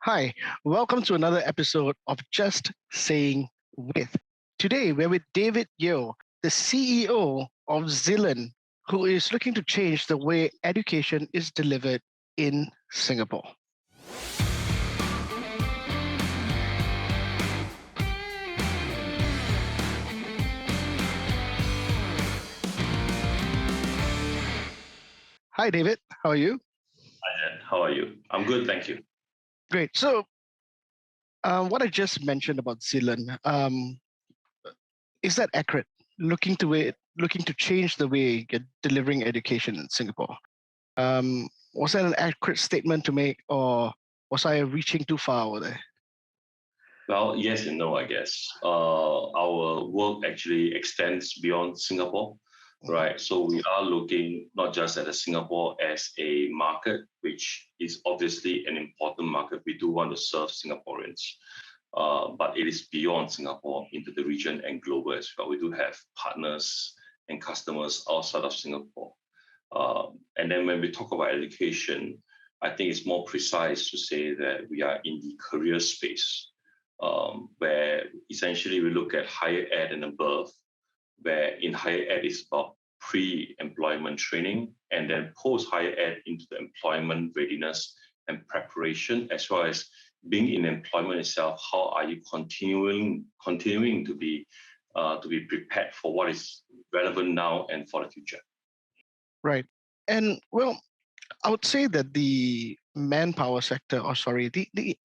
Hi, welcome to another episode of Just Saying with. Today, we're with David Yeo, the CEO of ZilLearn, who is looking to change the way education is delivered in Singapore. Hi, David. How are you? Hi, Jen. How are you? I'm good, thank you. Great. So, what I just mentioned about ZilLearn, is that accurate? Looking to change the way you're delivering education in Singapore. Was that an accurate statement to make, or was I reaching too far over there? Well, yes and no, I guess. Our work actually extends beyond Singapore, right? So we are looking not just at Singapore as a market, which is obviously an important market. We do want to serve Singaporeans, but it is beyond Singapore into the region and global as well. We do have partners and customers outside of Singapore. And then when we talk about education, I think it's more precise to say that we are in the career space, where essentially we look at higher ed and above, where in higher ed is about pre-employment training, and then post-higher ed into the employment readiness and preparation, as well as being in employment itself. How are you continuing to be prepared for what is relevant now and for the future? Right. And well, I would say that the manpower sector, or sorry, the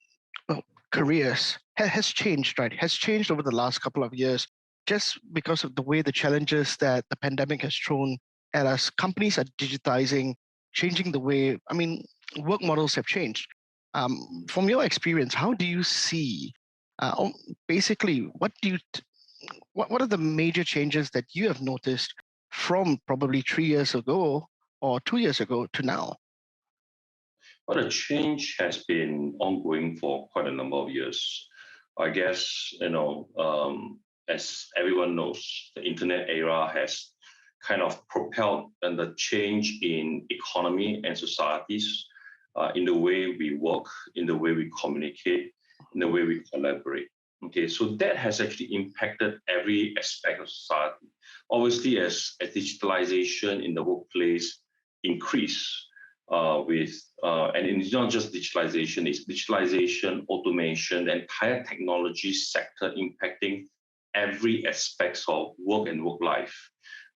careers has changed, right? Has changed over the last couple of years just because of the way the challenges that the pandemic has thrown at us. Companies are digitizing, changing the way, work models have changed. From your experience, how do you see, basically, what are the major changes that you have noticed from probably 3 years ago or 2 years ago to now? Well, the change has been ongoing for quite a number of years. I guess, as everyone knows, the internet era has kind of propelled the change in economy and societies, in the way we work, in the way we communicate, in the way we collaborate. Okay, so that has actually impacted every aspect of society. Obviously, as digitalization in the workplace increase, and it's not just digitalization, it's digitalization, automation, the entire technology sector impacting every aspect of work and work life.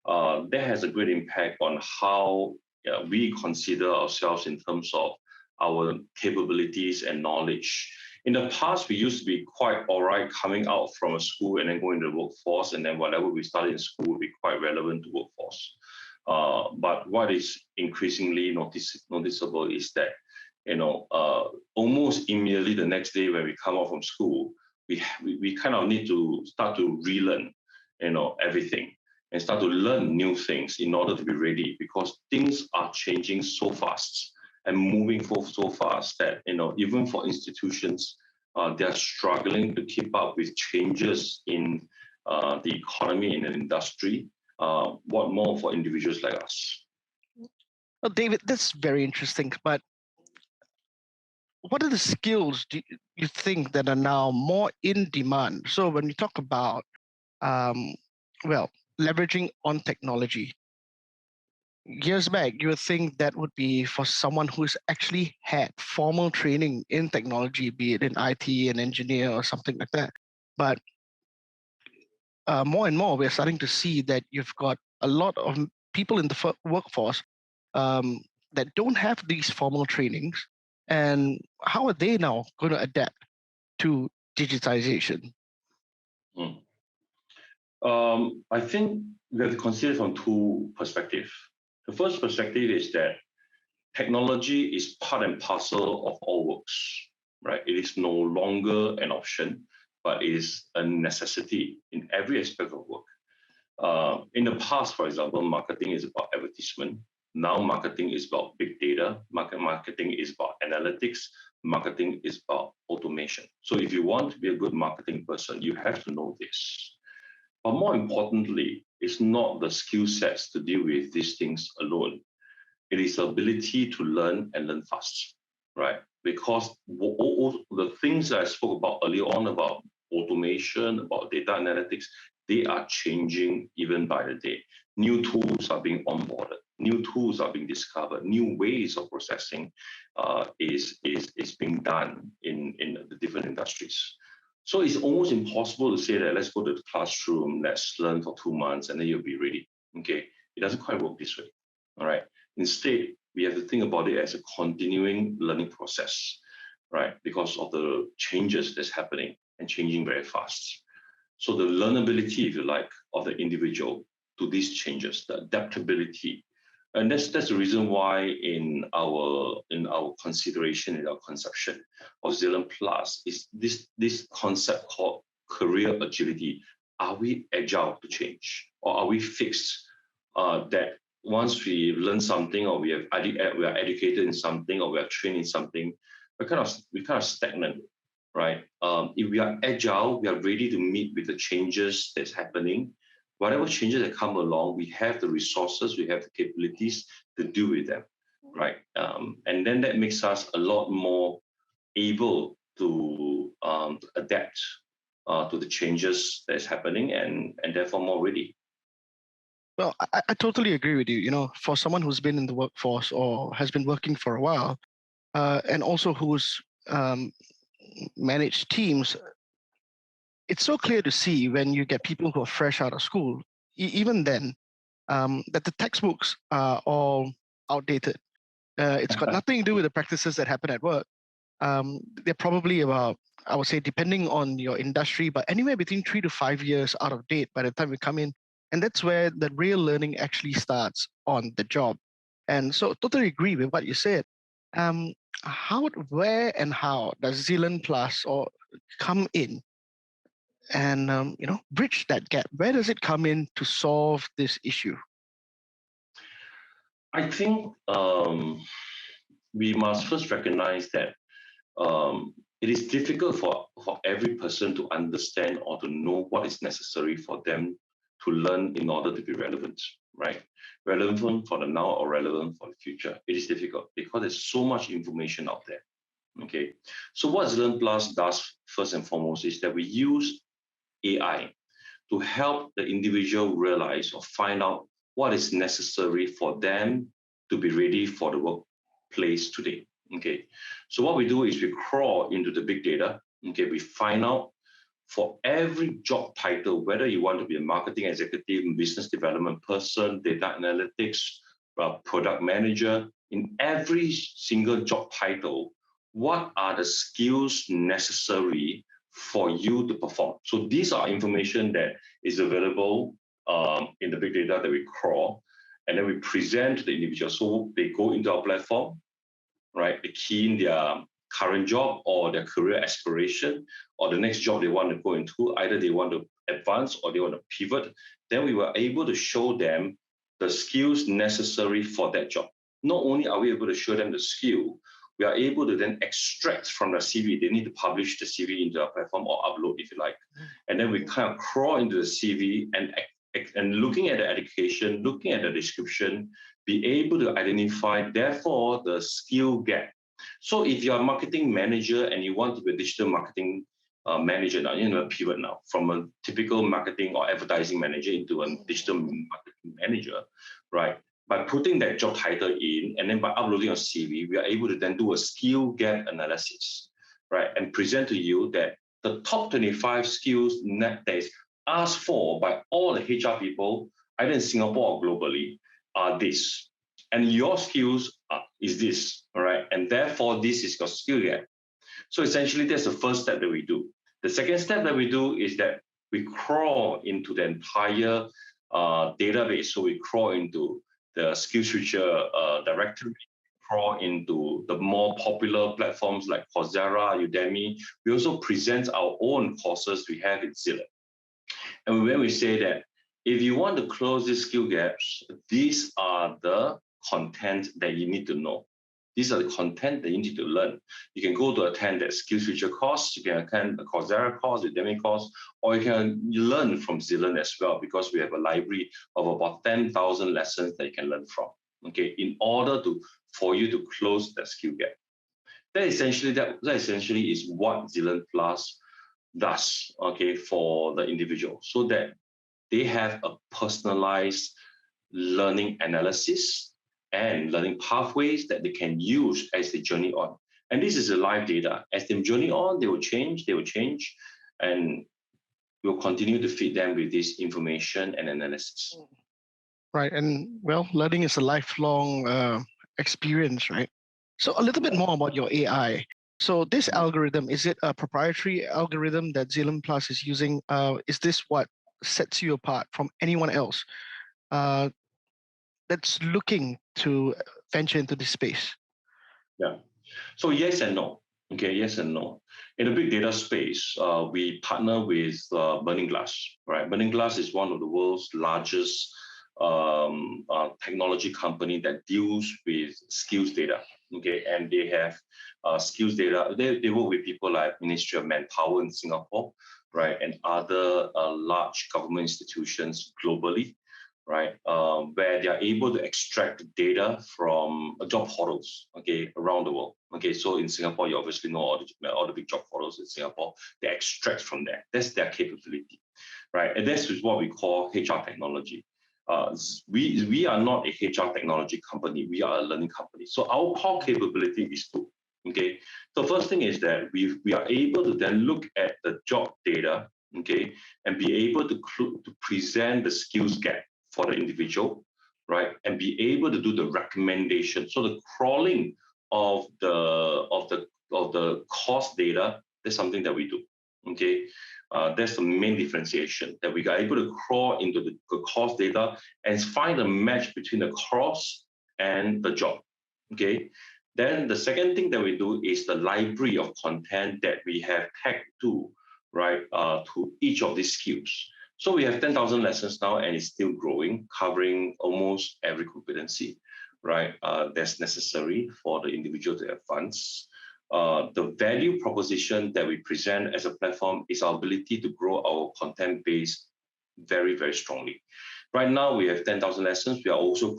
That has a great impact on how we consider ourselves in terms of our capabilities and knowledge. In the past, we used to be quite all right coming out from a school and then going to the workforce, and then whatever we studied in school would be quite relevant to workforce. But what is increasingly noticeable is that, almost immediately the next day when we come out from school, we kind of need to start to relearn, everything and start to learn new things in order to be ready, because things are changing so fast and moving forward so fast that, even for institutions, they are struggling to keep up with changes in the economy and the industry. What more for individuals like us? Well, David, that's very interesting. But what are the skills do you think that are now more in demand? So when we talk about, leveraging on technology, years back, you would think that would be for someone who's actually had formal training in technology, be it in IT, an engineer, or something like that. But more and more, we're starting to see that you've got a lot of people in the workforce that don't have these formal trainings. And how are they now going to adapt to digitization? I think we have to consider from two perspectives. The first perspective is that technology is part and parcel of all works, right? It is no longer an option, but it is a necessity in every aspect of work. In the past, for example, marketing is about advertisement. Now marketing is about big data. Marketing is about analytics. Marketing is about automation. So if you want to be a good marketing person, you have to know this. But more importantly, it's not the skill sets to deal with these things alone. It is the ability to learn and learn fast. right? Because all the things that I spoke about earlier on about automation, about data analytics, they are changing even by the day. New tools are being onboarded, new tools are being discovered, new ways of processing is being done in the different industries. So it's almost impossible to say that let's go to the classroom, let's learn for 2 months, and then you'll be ready. Okay, it doesn't quite work this way. All right. Instead, we have to think about it as a continuing learning process, right? Because of the changes that's happening and changing very fast. So the learnability, if you like, of the individual to these changes, the adaptability, and that's the reason why in our consideration, in our conception of ZilLearn Plus is this concept called career agility. Are we agile to change, or are we fixed that once we learn something, or we are educated in something, or we are trained in something, we kind of stagnant, right? If we are agile, we are ready to meet with the changes that's happening. Whatever changes that come along, we have the resources, we have the capabilities to deal with them, right? And then that makes us a lot more able to adapt to the changes that's happening, and therefore more ready. Well, I totally agree with you. You know, for someone who's been in the workforce or has been working for a while, and also who's managed teams, it's so clear to see when you get people who are fresh out of school, even then, that the textbooks are all outdated. It's got nothing to do with the practices that happen at work. They're probably about, I would say, depending on your industry, but anywhere between 3 to 5 years out of date by the time we come in. And that's where the real learning actually starts on the job. And so totally agree with what you said. Um, where and how does ZilLearn Plus or come in and bridge that gap? Where does it come in to solve this issue? I think we must first recognize that it is difficult for every person to understand or to know what is necessary for them to learn in order to be relevant, right? Relevant for the now or relevant for the future. It is difficult because there's so much information out there. Okay, so what ZilLearn Plus does first and foremost is that we use AI to help the individual realize or find out what is necessary for them to be ready for the workplace today. Okay, so what we do is we crawl into the big data. Okay, we find out for every job title, whether you want to be a marketing executive, business development person, data analytics, product manager, in every single job title, what are the skills necessary for you to perform? So these are information that is available in the big data that we crawl, and then we present to the individual. So they go into our platform, right? They key in their current job or their career aspiration or the next job they want to go into. Either they want to advance or they want to pivot. Then we were able to show them the skills necessary for that job. Not only are we able to show them the skill, we are able to then extract from the CV. They need to publish the CV into our platform or upload if you like. And then we kind of crawl into the CV and looking at the education, looking at the description, be able to identify, therefore, the skill gap. So if you're a marketing manager and you want to be a digital marketing manager now, you know, pivot now from a typical marketing or advertising manager into a digital marketing manager, right? By putting that job title in and then by uploading a CV, we are able to then do a skill gap analysis, right? And present to you that the top 25 skills that is asked for by all the HR people, either in Singapore or globally, are this. And your skills is this, all right? And therefore, this is your skill gap. So essentially, that's the first step that we do. The second step that we do is that we crawl into the entire database. So we crawl into the Skillsfuture directory, crawl into the more popular platforms like Coursera, Udemy. We also present our own courses we have in ZilLearn. And when we say that if you want to close these skill gaps, these are the content that you need to know. These are the content that you need to learn. You can go to attend that Skillsfuture course, you can attend a Coursera course, Udemy course, or you can learn from ZilLearn as well, because we have a library of about 10,000 lessons that you can learn from, okay, in order for you to close that skill gap. that essentially is what ZilLearn Plus does, okay, for the individual, so that they have a personalized learning analysis and learning pathways that they can use as they journey on. And this is a live data. As they journey on, they will change, and we'll continue to feed them with this information and analysis. Right. And well, learning is a lifelong experience, right? So a little bit more about your AI. So this algorithm, is it a proprietary algorithm that ZilLearn Plus is using? Is this what sets you apart from anyone else that's looking to venture into this space? Yeah. So yes and no. Okay, yes and no. In the big data space, we partner with Burning Glass. Right, Burning Glass is one of the world's largest technology company that deals with skills data. Okay, and they have skills data. They work with people like Ministry of Manpower in Singapore, right, and other large government institutions globally, right, where they are able to extract data from job portals, okay, around the world. Okay, so in Singapore, you obviously know all the big job portals in Singapore. They extract from there. That's their capability, right? And this is what we call HR technology. We are not a HR technology company. We are a learning company. So our core capability is two. Okay, so first thing is that we are able to then look at the job data, okay, and be able to present the skills gap for the individual, right, and be able to do the recommendation. So the crawling of the course data, that's something that we do. Okay, that's the main differentiation, that we are able to crawl into the course data and find a match between the course and the job. Okay, then the second thing that we do is the library of content that we have tagged to, right, to each of these skills. So we have 10,000 lessons now, and it's still growing, covering almost every competency, right, that's necessary for the individual to advance. The value proposition that we present as a platform is our ability to grow our content base very, very strongly. Right now, we have 10,000 lessons. We are also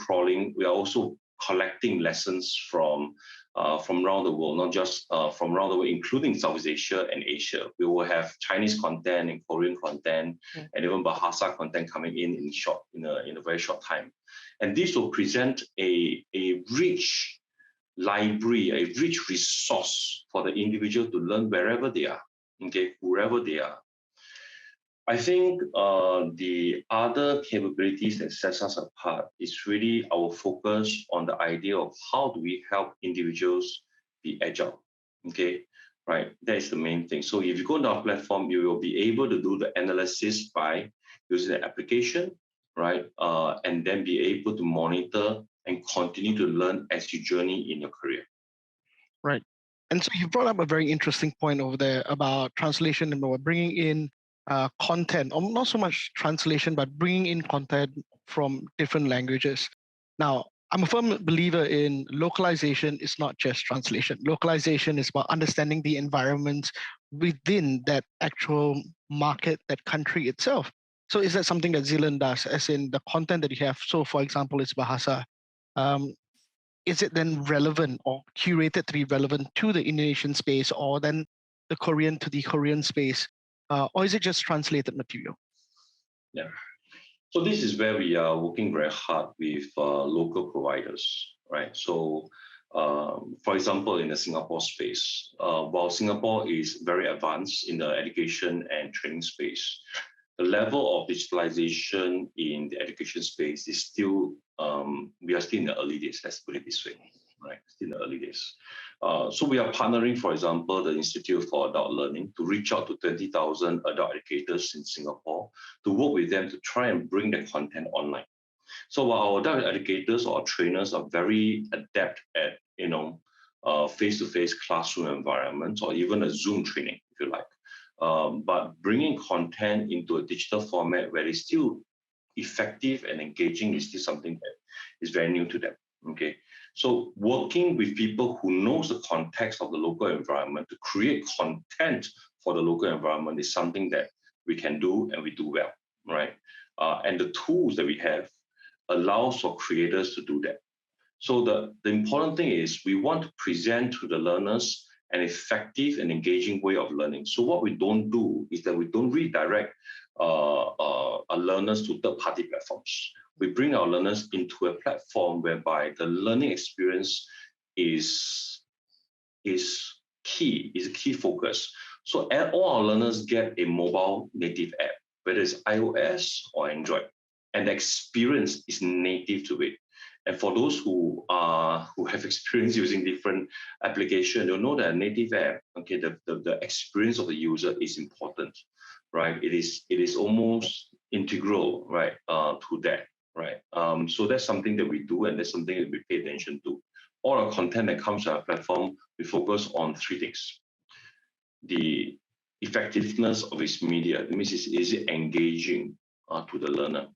collecting lessons from around the world, not just from around the world, including Southeast Asia and Asia. We will have Chinese content and Korean content, and even Bahasa content coming in a very short time. And this will present a rich library, a rich resource for the individual to learn wherever they are, okay, wherever they are. I think the other capabilities that sets us apart is really our focus on the idea of how do we help individuals be agile, okay, right? That is the main thing. So if you go to our platform, you will be able to do the analysis by using the application, right? And then be able to monitor and continue to learn as you journey in your career. Right. And so you brought up a very interesting point over there about translation and about bringing in content, or not so much translation, but bringing in content from different languages. Now, I'm a firm believer in localization is not just translation. Localization is about understanding the environment within that actual market, that country itself. So is that something that ZilLearn does, as in the content that you have? So for example, it's Bahasa. Is it then relevant or curated to be relevant to the Indonesian space, or then the Korean to the Korean space? Or is it just translated material? Yeah. So this is where we are working very hard with local providers, right? So, for example, in the Singapore space, while Singapore is very advanced in the education and training space, the level of digitalization in the education space is still, we are still in the early days, let's put it this way, right? Still in the early days. So we are partnering, for example, the Institute for Adult Learning to reach out to 20,000 adult educators in Singapore to work with them to try and bring the content online. So while our adult educators or trainers are very adept at, face-to-face classroom environments or even a Zoom training, if you like, but bringing content into a digital format where it's still effective and engaging is still something that is very new to them. Okay, so working with people who knows the context of the local environment to create content for the local environment is something that we can do and we do well, right? And the tools that we have allows for creators to do that. So the important thing is we want to present to the learners an effective and engaging way of learning. So what we don't do is that we don't redirect our learners to third-party platforms. We bring our learners into a platform whereby the learning experience is key, is a key focus. So all our learners get a mobile native app, whether it's iOS or Android, and the experience is native to it. And for those who have experience using different applications, you'll know that a native app, okay, the experience of the user is important, right? It is almost integral, right, to that, right? So that's something that we do, and that's something that we pay attention to. All our content that comes to our platform, we focus on three things: the effectiveness of its media, that means is it engaging to the learner?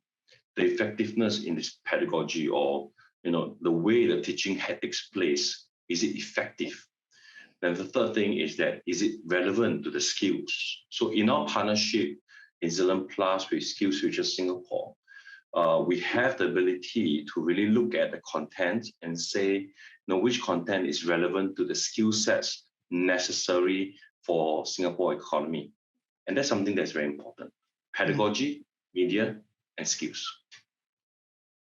The effectiveness in this pedagogy, or the way the teaching takes place, is it effective? Then the third thing is that is it relevant to the skills? So in our partnership in ZilLearn Plus with Skillsfuture Singapore, we have the ability to really look at the content and say, which content is relevant to the skill sets necessary for Singapore economy. And that's something that's very important. Pedagogy, media, and skills.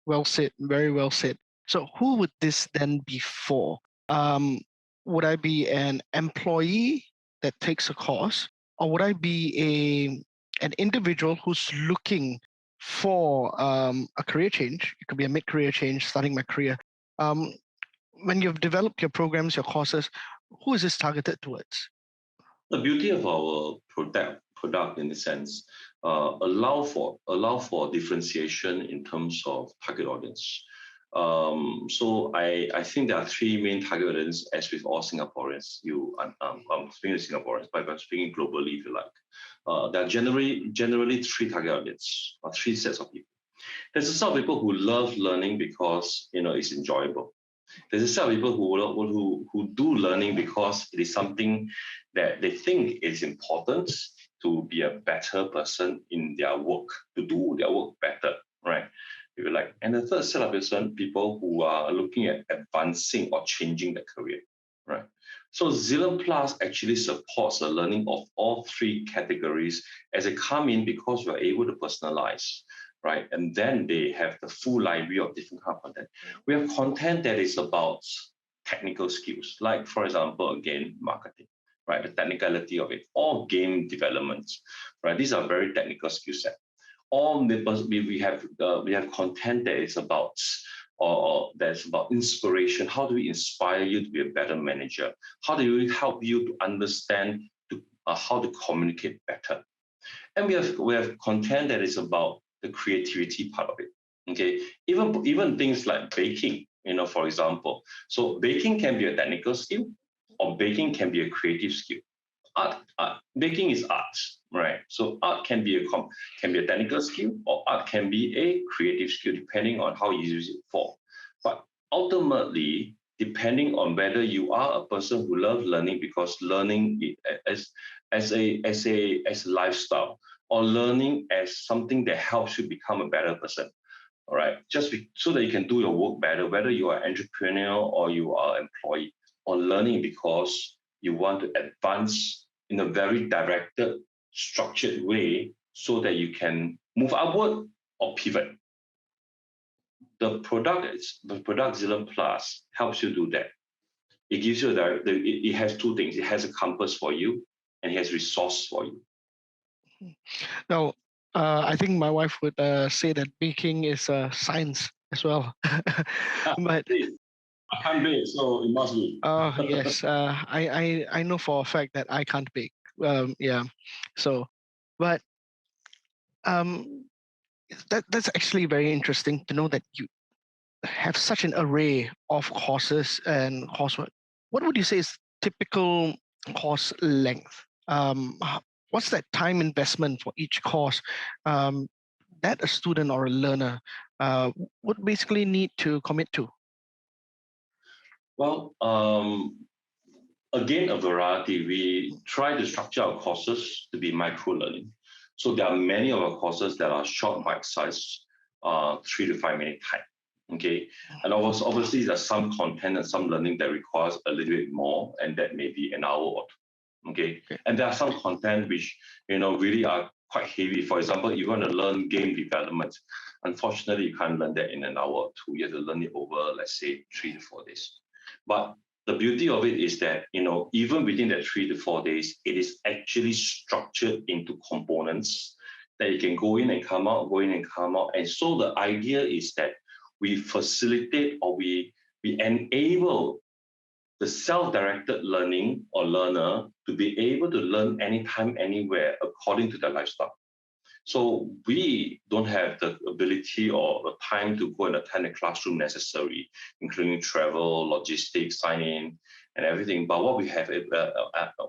Well said, very well said. So who would this then be for? Would I be an employee that takes a course, or would I be an individual who's looking for a career change? It could be a mid-career change, starting my career. When you've developed your programs, your courses, who is this targeted towards? The beauty of our product in the sense allow for differentiation in terms of target audience. So I think there are three main target audience, as with all Singaporeans. I'm speaking to Singaporeans, but I'm speaking globally, if you like. There are generally three target audience, or three sets of people. There's a set of people who love learning because it's enjoyable. There's a set of people who do learning because it is something that they think is important to be a better person in their work, to do their work better, right? If you like. And the third set of people who are looking at advancing or changing their career, right? So ZilLearn Plus actually supports the learning of all three categories as they come in, because we're able to personalize, right? And then they have the full library of different kind of content. We have content that is about technical skills, like, for example, again, marketing, right? The technicality of it, or game development, right? These are very technical skill set. Or we have content that is about, or that's about inspiration. How do we inspire you to be a better manager? How do we help you to understand how to communicate better? And we have content that is about the creativity part of it. Okay, even things like baking, for example. So baking can be a technical skill, or baking can be a creative skill. Baking is art, right? So art can be a technical skill, or art can be a creative skill, depending on how you use it for. But ultimately, depending on whether you are a person who loves learning because learning as a lifestyle, or learning as something that helps you become a better person, all right? So that you can do your work better, whether you are entrepreneur or you are employee, or learning because you want to advance in a very directed, structured way so that you can move upward or pivot. The product ZilLearn Plus helps you do that. It gives you it has two things. It has a compass for you, and it has resource for you. Now, I think my wife would say that baking is science as well. But I can't bake, so it must be. yes, I know for a fact that I can't bake. Yeah, so, but that's actually very interesting to know that you have such an array of courses and coursework. What would you say is typical course length? What's that time investment for each course that a student or a learner would basically need to commit to? Well, again, a variety. We try to structure our courses to be micro-learning. So there are many of our courses that are short bite size, 3 to 5 minute type. Okay, and obviously there's some content and some learning that requires a little bit more, and that may be an hour or two. Okay, and there are some content which really are quite heavy. For example, you want to learn game development. Unfortunately, you can't learn that in an hour or two. You have to learn it over, let's say, 3 to 4 days. But the beauty of it is that even within that 3 to 4 days, it is actually structured into components that you can go in and come out, go in and come out. And so the idea is that we facilitate or we enable the self-directed learning or learner to be able to learn anytime, anywhere, according to their lifestyle. So we don't have the ability or the time to go and attend the classroom necessary, including travel, logistics, sign-in, and everything. But what we have,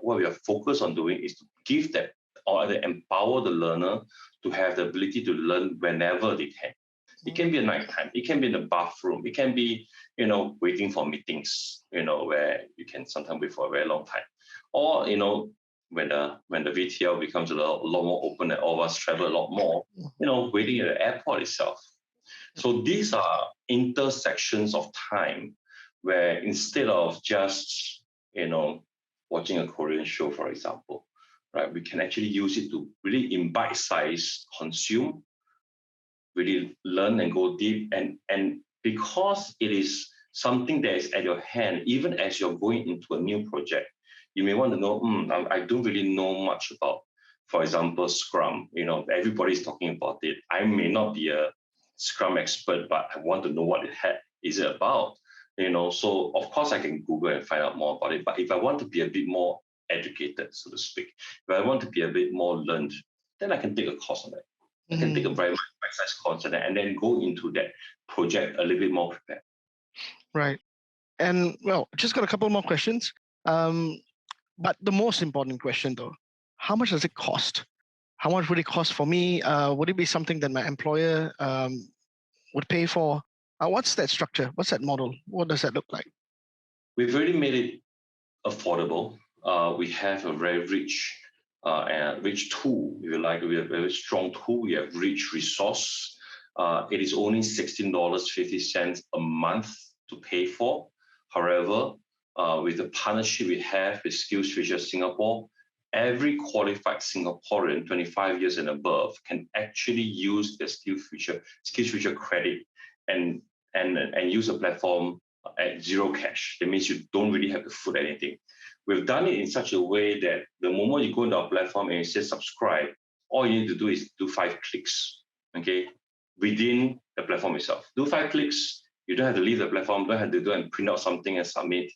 what we are focused on doing is to give that or empower the learner to have the ability to learn whenever they can. It can be at night time. It can be in the bathroom. It can be, waiting for meetings, where you can sometimes wait for a very long time. Or, when the VTL becomes a lot more open and all of us travel a lot more, waiting at the airport itself. So these are intersections of time where instead of just, watching a Korean show, for example, right, we can actually use it to really in bite size consume, really learn and go deep. And because it is something that is at your hand, even as you're going into a new project, you may want to know, I don't really know much about, for example, Scrum. Everybody's talking about it. I may not be a Scrum expert, but I want to know what it is about. So of course I can Google and find out more about it. But if I want to be a bit more educated, so to speak, if I want to be a bit more learned, then I can take a course on that. I can take a very bite-sized course on that and then go into that project a little bit more prepared. Right. And well, just got a couple more questions. But the most important question though, how much does it cost? How much would it cost for me? Would it be something that my employer would pay for? What's that structure? What's that model? What does that look like? We've already made it affordable. We have a very rich tool, if you like. We have a very strong tool. We have rich resource. It is only $16.50 a month to pay for. However, with the partnership we have with Skillsfuture Singapore, every qualified Singaporean, 25 years and above, can actually use the Skillsfuture credit and use the platform at zero cash. That means you don't really have to foot anything. We've done it in such a way that the moment you go into our platform and you say subscribe, all you need to do is do 5 clicks, okay, within the platform itself. Do 5 clicks. You don't have to leave the platform, don't have to go and print out something and submit,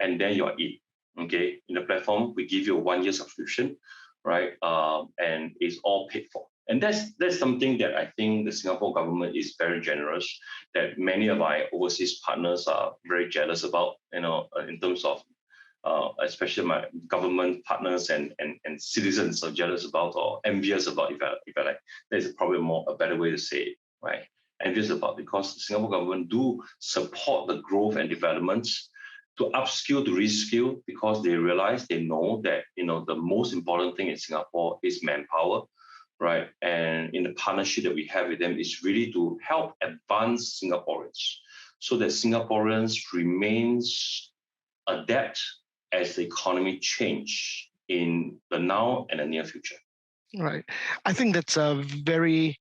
and then you're in, okay? In the platform, we give you a 1-year subscription, right? And it's all paid for. And that's something that I think the Singapore government is very generous, that many of our overseas partners are very jealous about, in terms of, especially my government partners and citizens are jealous about or envious about, if I like. There's probably a better way to say it, right? Envious about, because the Singapore government do support the growth and developments to upskill, to reskill, because they know that, the most important thing in Singapore is manpower, right? And in the partnership that we have with them is really to help advance Singaporeans so that Singaporeans remains adept as the economy change in the now and the near future. Right. I think that's a very,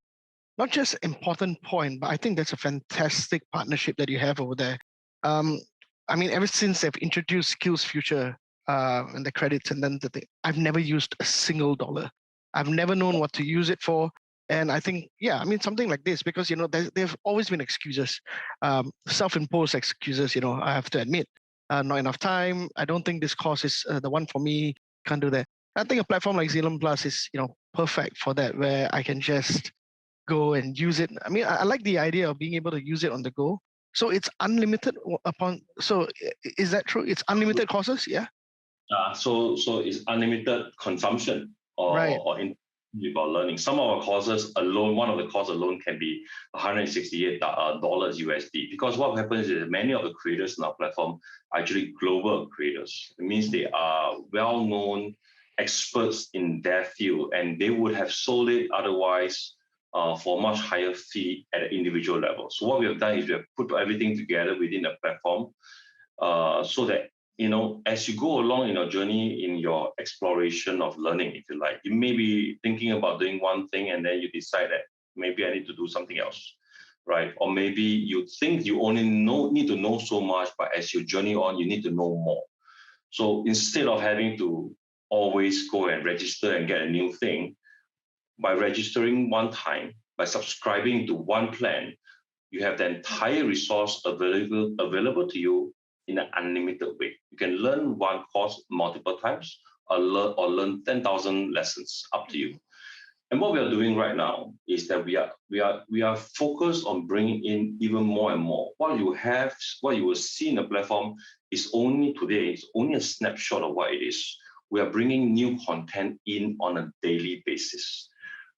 not just important point, but I think that's a fantastic partnership that you have over there. I mean, ever since they've introduced Skillsfuture and the credits and then the thing, I've never used a single dollar. I've never known what to use it for. And I think, something like this, because, there've always been excuses, self-imposed excuses, I have to admit. Not enough time. I don't think this course is the one for me. Can't do that. I think a platform like ZilLearn Plus is, perfect for that, where I can just go and use it. I mean, I like the idea of being able to use it on the go. So it's unlimited so is that true? It's unlimited courses, yeah? So it's unlimited consumption or about learning. Some of our courses alone, one of the courses alone can be $168 USD, because what happens is many of the creators in our platform are actually global creators. It means they are well-known experts in their field, and they would have sold it otherwise for much higher fee at an individual level. So what we have done is we have put everything together within the platform so that, as you go along in your journey, in your exploration of learning, if you like, you may be thinking about doing one thing and then you decide that maybe I need to do something else, right? Or maybe you think you only need to know so much, but as you journey on, you need to know more. So instead of having to always go and register and get a new thing, by registering one time, by subscribing to one plan, you have the entire resource available to you in an unlimited way. You can learn one course multiple times or learn 10,000 lessons, up to you. And what we are doing right now is that we are focused on bringing in even more and more. What you will see in the platform is only today, it's only a snapshot of what it is. We are bringing new content in on a daily basis.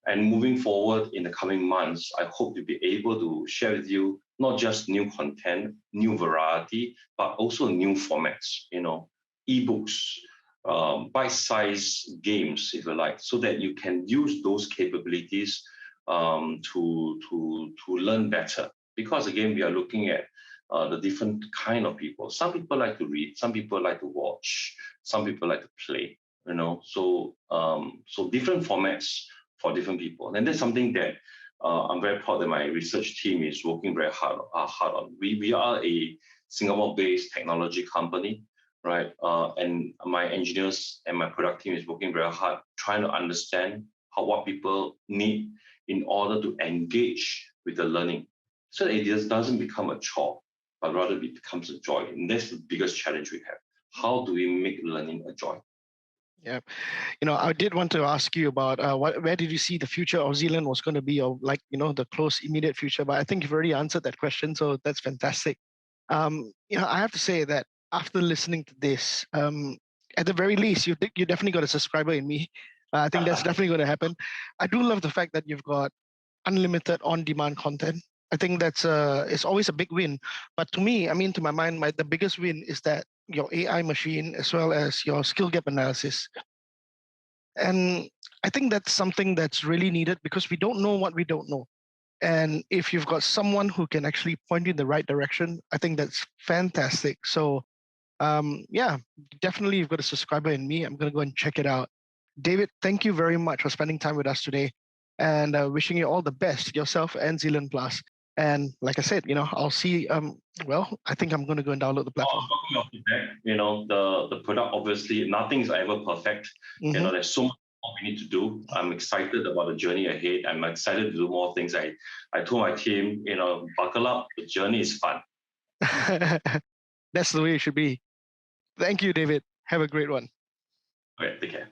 And moving forward in the coming months, I hope to be able to share with you not just new content, new variety, but also new formats, ebooks, bite-sized games, if you like, so that you can use those capabilities to learn better. Because again, we are looking at the different kind of people. Some people like to read, some people like to watch, some people like to play. So different formats for different people, and that's something that I'm very proud that my research team is working very hard on. We are a Singapore-based technology company, right? And my engineers and my product team is working very hard trying to understand what people need in order to engage with the learning, so that it just doesn't become a chore, but rather it becomes a joy. And that's the biggest challenge we have. How do we make learning a joy? Yeah, I did want to ask you about where did you see the future of ZilLearn was going to be, or the close immediate future? But I think you've already answered that question, so that's fantastic. I have to say that after listening to this, at the very least, you definitely got a subscriber in me. I think that's definitely going to happen. I do love the fact that you've got unlimited on-demand content. I think that's it's always a big win. But to me, to my mind, the biggest win is that your AI machine as well as your skill gap analysis. And I think that's something that's really needed because we don't know what we don't know. And if you've got someone who can actually point you in the right direction, I think that's fantastic. So yeah, definitely you've got a subscriber in me. I'm going to go and check it out. David, thank you very much for spending time with us today, and wishing you all the best, yourself and ZilLearn Plus. And like I said, I'll see. Well, I think I'm going to go and download the platform. Talking of feedback, the product, obviously nothing is ever perfect. Mm-hmm. There's so much more we need to do. I'm excited about the journey ahead. I'm excited to do more things. I told my team, buckle up. The journey is fun. That's the way it should be. Thank you, David. Have a great one. Okay, take care.